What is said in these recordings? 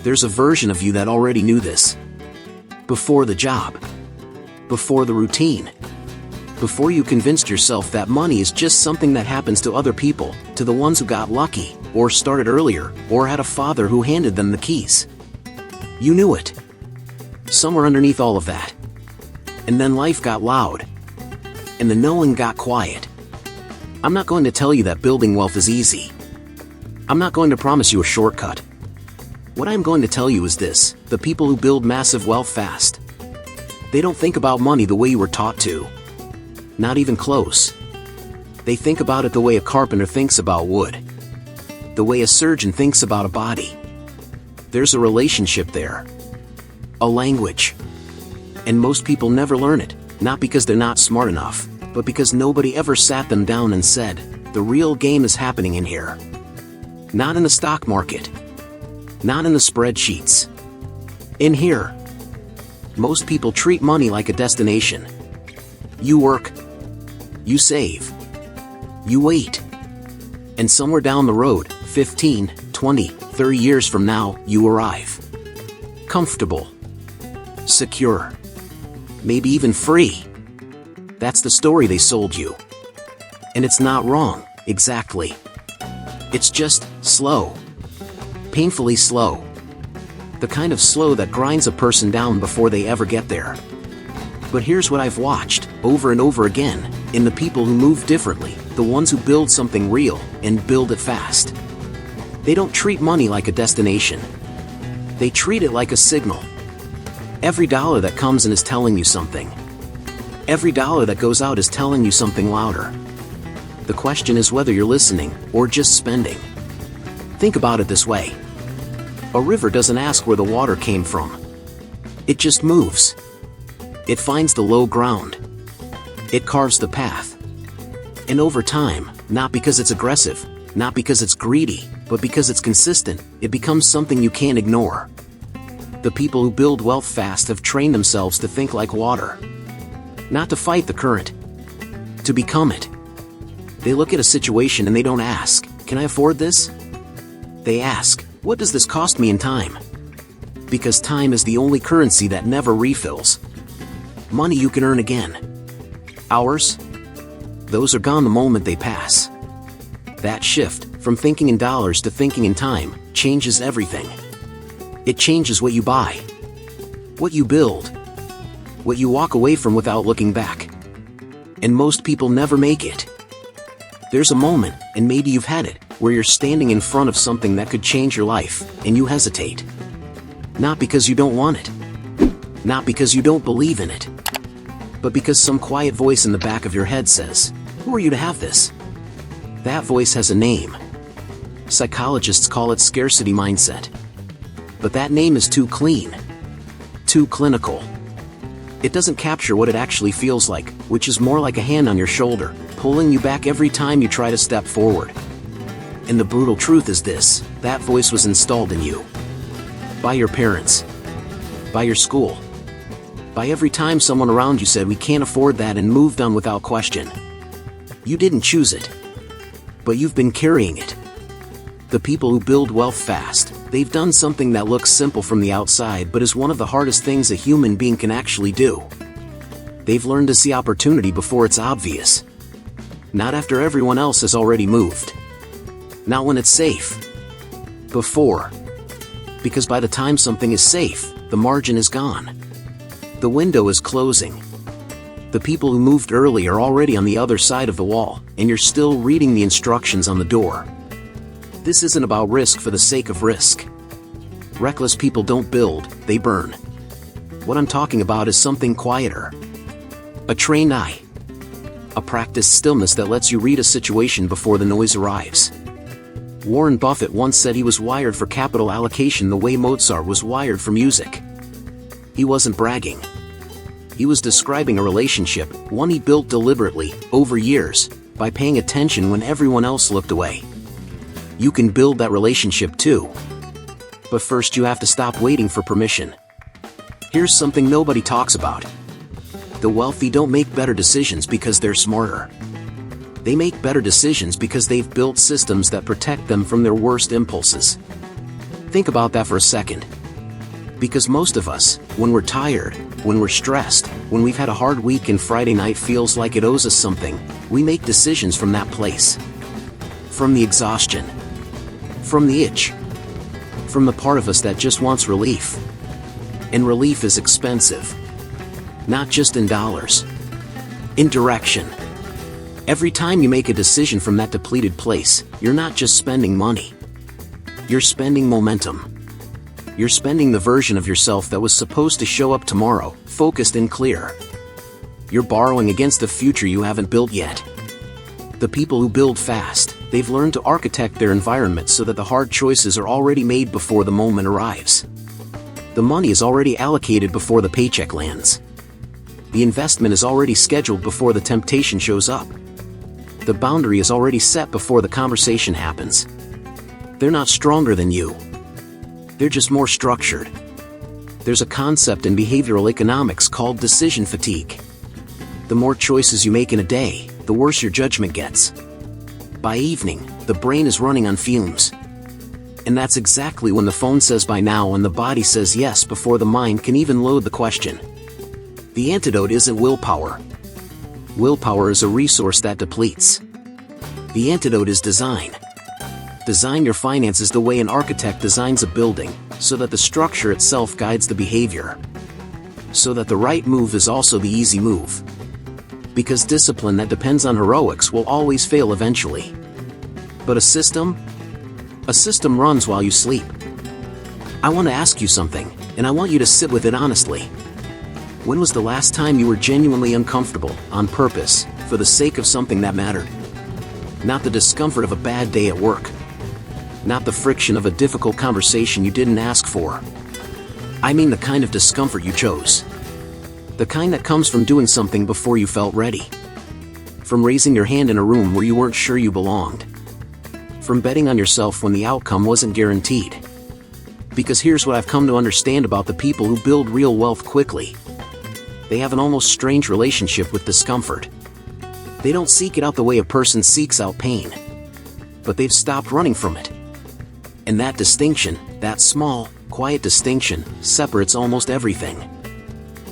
There's a version of you that already knew this. Before the job. Before the routine. Before you convinced yourself that money is just something that happens to other people, to the ones who got lucky, or started earlier, or had a father who handed them the keys. You knew it. Somewhere underneath all of that. And then life got loud. And the knowing got quiet. I'm not going to tell you that building wealth is easy. I'm not going to promise you a shortcut. What I'm going to tell you is this: the people who build massive wealth fast, they don't think about money the way you were taught to. Not even close. They think about it the way a carpenter thinks about wood. The way a surgeon thinks about a body. There's a relationship there. A language. And most people never learn it, not because they're not smart enough, but because nobody ever sat them down and said, the real game is happening in here. Not in the stock market. Not in the spreadsheets. In here. Most people treat money like a destination. You work. You save. You wait. And somewhere down the road, 15, 20, 30 years from now, you arrive. Comfortable. Secure. Maybe even free. That's the story they sold you. And it's not wrong, exactly. It's just slow. Painfully slow. The kind of slow that grinds a person down before they ever get there. But here's what I've watched, over and over again, in the people who move differently, the ones who build something real, and build it fast. They don't treat money like a destination. They treat it like a signal. Every dollar that comes in is telling you something. Every dollar that goes out is telling you something louder. The question is whether you're listening, or just spending. Think about it this way. A river doesn't ask where the water came from. It just moves. It finds the low ground. It carves the path. And over time, not because it's aggressive, not because it's greedy, but because it's consistent, it becomes something you can't ignore. The people who build wealth fast have trained themselves to think like water. Not to fight the current. To become it. They look at a situation and they don't ask, can I afford this? They ask, what does this cost me in time? Because time is the only currency that never refills. Money you can earn again. Hours? Those are gone the moment they pass. That shift, from thinking in dollars to thinking in time, changes everything. It changes what you buy. What you build. What you walk away from without looking back. And most people never make it. There's a moment, and maybe you've had it, where you're standing in front of something that could change your life, and you hesitate. Not because you don't want it. Not because you don't believe in it. But because some quiet voice in the back of your head says, who are you to have this? That voice has a name. Psychologists call it scarcity mindset. But that name is too clean. Too clinical. It doesn't capture what it actually feels like, which is more like a hand on your shoulder, pulling you back every time you try to step forward. And the brutal truth is this: that voice was installed in you. By your parents. By your school. By every time someone around you said we can't afford that and moved on without question. You didn't choose it. But you've been carrying it. The people who build wealth fast, they've done something that looks simple from the outside but is one of the hardest things a human being can actually do. They've learned to see opportunity before it's obvious. Not after everyone else has already moved. Not when it's safe. Before. Because by the time something is safe, the margin is gone. The window is closing. The people who moved early are already on the other side of the wall, and you're still reading the instructions on the door. This isn't about risk for the sake of risk. Reckless people don't build, they burn. What I'm talking about is something quieter. A trained eye. A practiced stillness that lets you read a situation before the noise arrives. Warren Buffett once said he was wired for capital allocation the way Mozart was wired for music. He wasn't bragging. He was describing a relationship, one he built deliberately, over years, by paying attention when everyone else looked away. You can build that relationship too. But first you have to stop waiting for permission. Here's something nobody talks about. The wealthy don't make better decisions because they're smarter. They make better decisions because they've built systems that protect them from their worst impulses. Think about that for a second. Because most of us, when we're tired, when we're stressed, when we've had a hard week and Friday night feels like it owes us something, we make decisions from that place. From the exhaustion. From the itch. From the part of us that just wants relief. And relief is expensive. Not just in dollars. In direction. Every time you make a decision from that depleted place, you're not just spending money. You're spending momentum. You're spending the version of yourself that was supposed to show up tomorrow, focused and clear. You're borrowing against a future you haven't built yet. The people who build fast, they've learned to architect their environment so that the hard choices are already made before the moment arrives. The money is already allocated before the paycheck lands. The investment is already scheduled before the temptation shows up. The boundary is already set before the conversation happens. They're not stronger than you. They're just more structured. There's a concept in behavioral economics called decision fatigue. The more choices you make in a day, the worse your judgment gets. By evening, the brain is running on fumes. And that's exactly when the phone says bye now and the body says yes before the mind can even load the question. The antidote isn't willpower. Willpower is a resource that depletes. The antidote is design. Design your finances the way an architect designs a building, so that the structure itself guides the behavior. So that the right move is also the easy move. Because discipline that depends on heroics will always fail eventually. But a system? A system runs while you sleep. I want to ask you something, and I want you to sit with it honestly. When was the last time you were genuinely uncomfortable, on purpose, for the sake of something that mattered? Not the discomfort of a bad day at work. Not the friction of a difficult conversation you didn't ask for. I mean the kind of discomfort you chose. The kind that comes from doing something before you felt ready. From raising your hand in a room where you weren't sure you belonged. From betting on yourself when the outcome wasn't guaranteed. Because here's what I've come to understand about the people who build real wealth quickly. They have an almost strange relationship with discomfort. They don't seek it out the way a person seeks out pain. But they've stopped running from it. And that distinction, that small, quiet distinction, separates almost everything.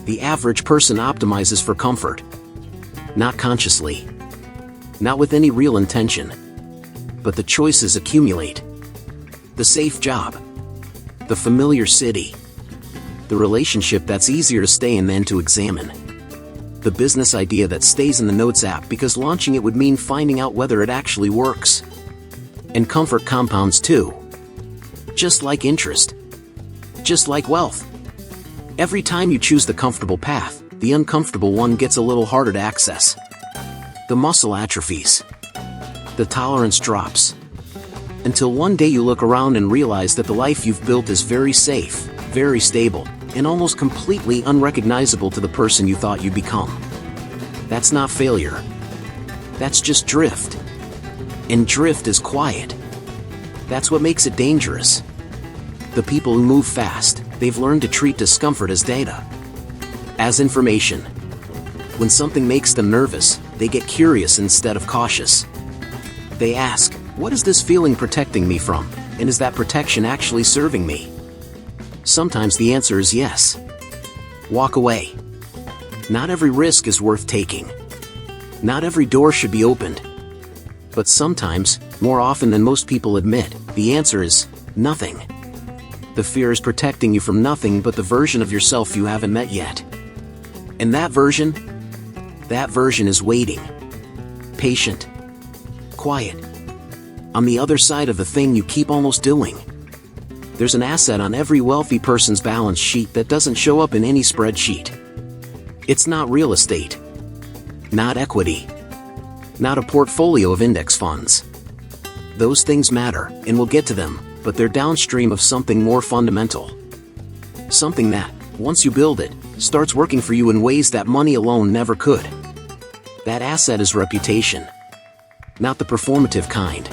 The average person optimizes for comfort. Not consciously. Not with any real intention. But the choices accumulate. The safe job. The familiar city. The relationship that's easier to stay in than to examine. The business idea that stays in the Notes app because launching it would mean finding out whether it actually works. And comfort compounds too. Just like interest. Just like wealth. Every time you choose the comfortable path, the uncomfortable one gets a little harder to access. The muscle atrophies. The tolerance drops. Until one day you look around and realize that the life you've built is very safe, very stable, and almost completely unrecognizable to the person you thought you'd become. That's not failure. That's just drift. And drift is quiet. That's what makes it dangerous. The people who move fast, they've learned to treat discomfort as data. As information. When something makes them nervous, they get curious instead of cautious. They ask, what is this feeling protecting me from, and is that protection actually serving me? Sometimes the answer is yes. Walk away. Not every risk is worth taking. Not every door should be opened. But sometimes, more often than most people admit, the answer is nothing. The fear is protecting you from nothing but the version of yourself you haven't met yet. And that version is waiting. Patient. Quiet. On the other side of the thing you keep almost doing. There's an asset on every wealthy person's balance sheet that doesn't show up in any spreadsheet. It's not real estate. Not equity. Not a portfolio of index funds. Those things matter, and we'll get to them, but they're downstream of something more fundamental. Something that, once you build it, starts working for you in ways that money alone never could. That asset is reputation. Not the performative kind.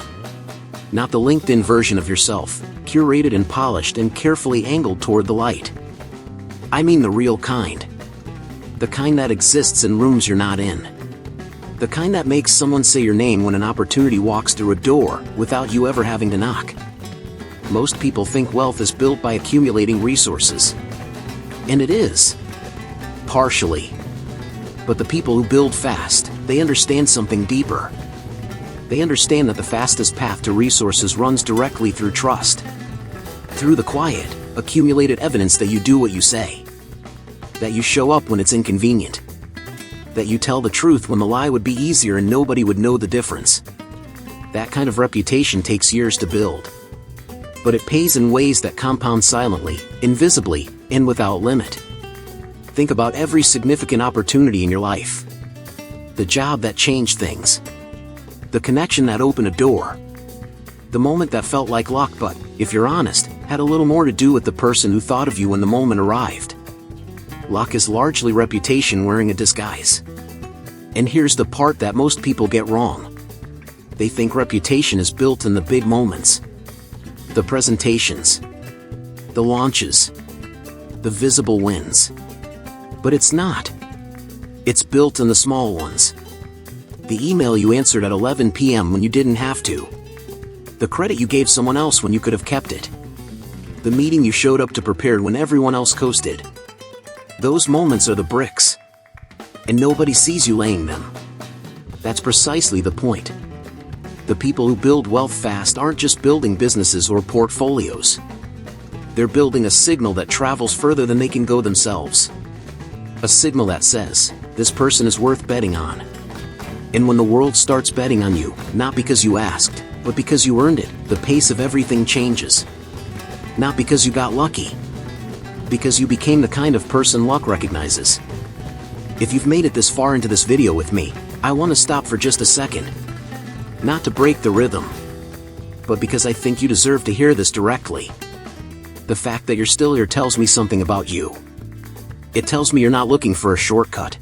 Not the LinkedIn version of yourself, curated and polished and carefully angled toward the light. I mean the real kind. The kind that exists in rooms you're not in. The kind that makes someone say your name when an opportunity walks through a door without you ever having to knock. Most people think wealth is built by accumulating resources. And it is. Partially. But the people who build fast, they understand something deeper. They understand that the fastest path to resources runs directly through trust. Through the quiet, accumulated evidence that you do what you say. That you show up when it's inconvenient. That you tell the truth when the lie would be easier and nobody would know the difference. That kind of reputation takes years to build. But it pays in ways that compound silently, invisibly, and without limit. Think about every significant opportunity in your life. The job that changed things. The connection that opened a door. The moment that felt like luck but, if you're honest, had a little more to do with the person who thought of you when the moment arrived. Luck is largely reputation wearing a disguise. And here's the part that most people get wrong. They think reputation is built in the big moments. The presentations. The launches. The visible wins. But it's not. It's built in the small ones. The email you answered at 11 p.m. when you didn't have to. The credit you gave someone else when you could have kept it. The meeting you showed up to prepared when everyone else coasted. Those moments are the bricks. And nobody sees you laying them. That's precisely the point. The people who build wealth fast aren't just building businesses or portfolios. They're building a signal that travels further than they can go themselves. A signal that says, this person is worth betting on. And when the world starts betting on you, not because you asked, but because you earned it, the pace of everything changes. Not because you got lucky. Because you became the kind of person luck recognizes. If you've made it this far into this video with me, I want to stop for just a second. Not to break the rhythm, but because I think you deserve to hear this directly. The fact that you're still here tells me something about you. It tells me you're not looking for a shortcut.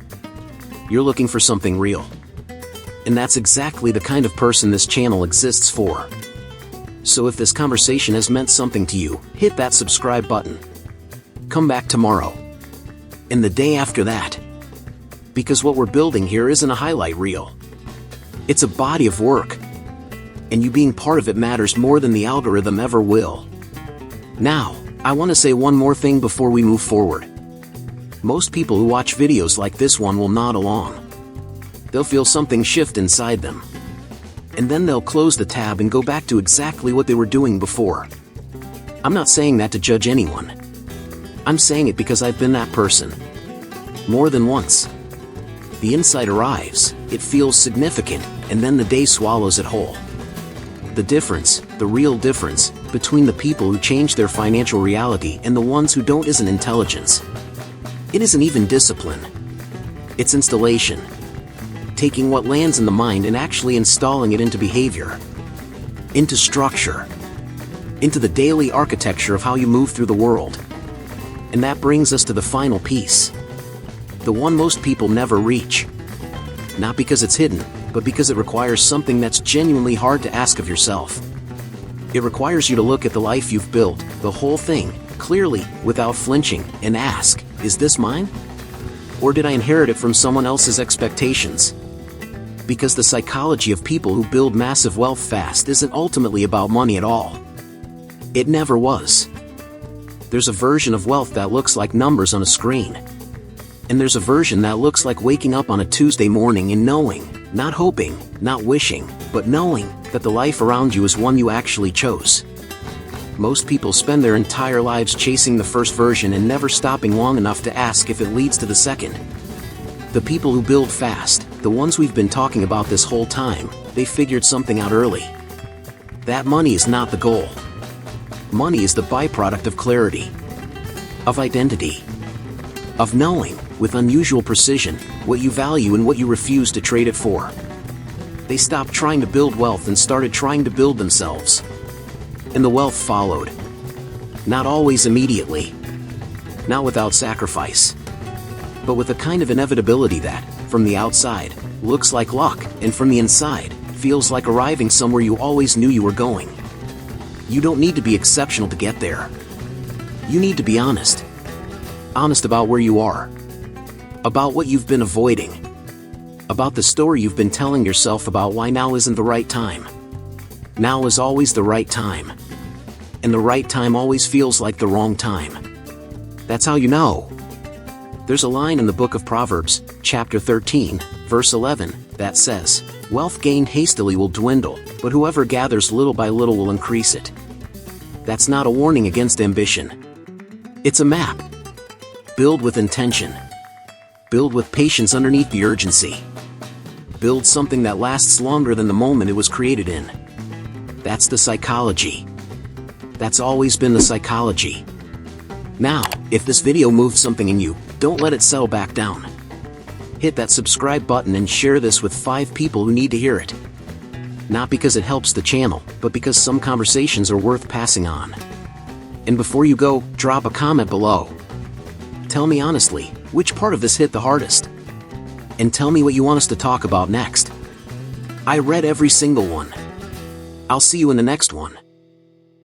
You're looking for something real. And that's exactly the kind of person this channel exists for. So if this conversation has meant something to you, hit that subscribe button. Come back tomorrow. And the day after that. Because what we're building here isn't a highlight reel. It's a body of work. And you being part of it matters more than the algorithm ever will. Now, I want to say one more thing before we move forward. Most people who watch videos like this one will nod along. They'll feel something shift inside them. And then they'll close the tab and go back to exactly what they were doing before. I'm not saying that to judge anyone. I'm saying it because I've been that person. More than once. The insight arrives, it feels significant, and then the day swallows it whole. The difference, the real difference, between the people who change their financial reality and the ones who don't isn't intelligence. It isn't even discipline. It's installation. Taking what lands in the mind and actually installing it into behavior. Into structure. Into the daily architecture of how you move through the world. And that brings us to the final piece. The one most people never reach. Not because it's hidden, but because it requires something that's genuinely hard to ask of yourself. It requires you to look at the life you've built, the whole thing, clearly, without flinching, and ask, is this mine? Or did I inherit it from someone else's expectations? Because the psychology of people who build massive wealth fast isn't ultimately about money at all. It never was. There's a version of wealth that looks like numbers on a screen. And there's a version that looks like waking up on a Tuesday morning and knowing, not hoping, not wishing, but knowing that the life around you is one you actually chose. Most people spend their entire lives chasing the first version and never stopping long enough to ask if it leads to the second. The people who build fast, the ones we've been talking about this whole time, they figured something out early. That money is not the goal. Money is the byproduct of clarity, of identity, of knowing, with unusual precision, what you value and what you refuse to trade it for. They stopped trying to build wealth and started trying to build themselves. And the wealth followed. Not always immediately. Not without sacrifice. But with a kind of inevitability that, from the outside, looks like luck, and from the inside, feels like arriving somewhere you always knew you were going. You don't need to be exceptional to get there. You need to be honest. Honest about where you are. About what you've been avoiding. About the story you've been telling yourself about why now isn't the right time. Now is always the right time. and the right time always feels like the wrong time. That's how you know. There's a line in the book of Proverbs, chapter 13, verse 11, that says, "Wealth gained hastily will dwindle, but whoever gathers little by little will increase it." That's not a warning against ambition. It's a map. Build with intention. Build with patience underneath the urgency. Build something that lasts longer than the moment it was created in. That's the psychology. That's always been the psychology. Now, if this video moved something in you, don't let it settle back down. Hit that subscribe button and share this with 5 people who need to hear it. Not because it helps the channel, but because some conversations are worth passing on. And before you go, drop a comment below. Tell me honestly, which part of this hit the hardest? And tell me what you want us to talk about next. I read every single one. I'll see you in the next one.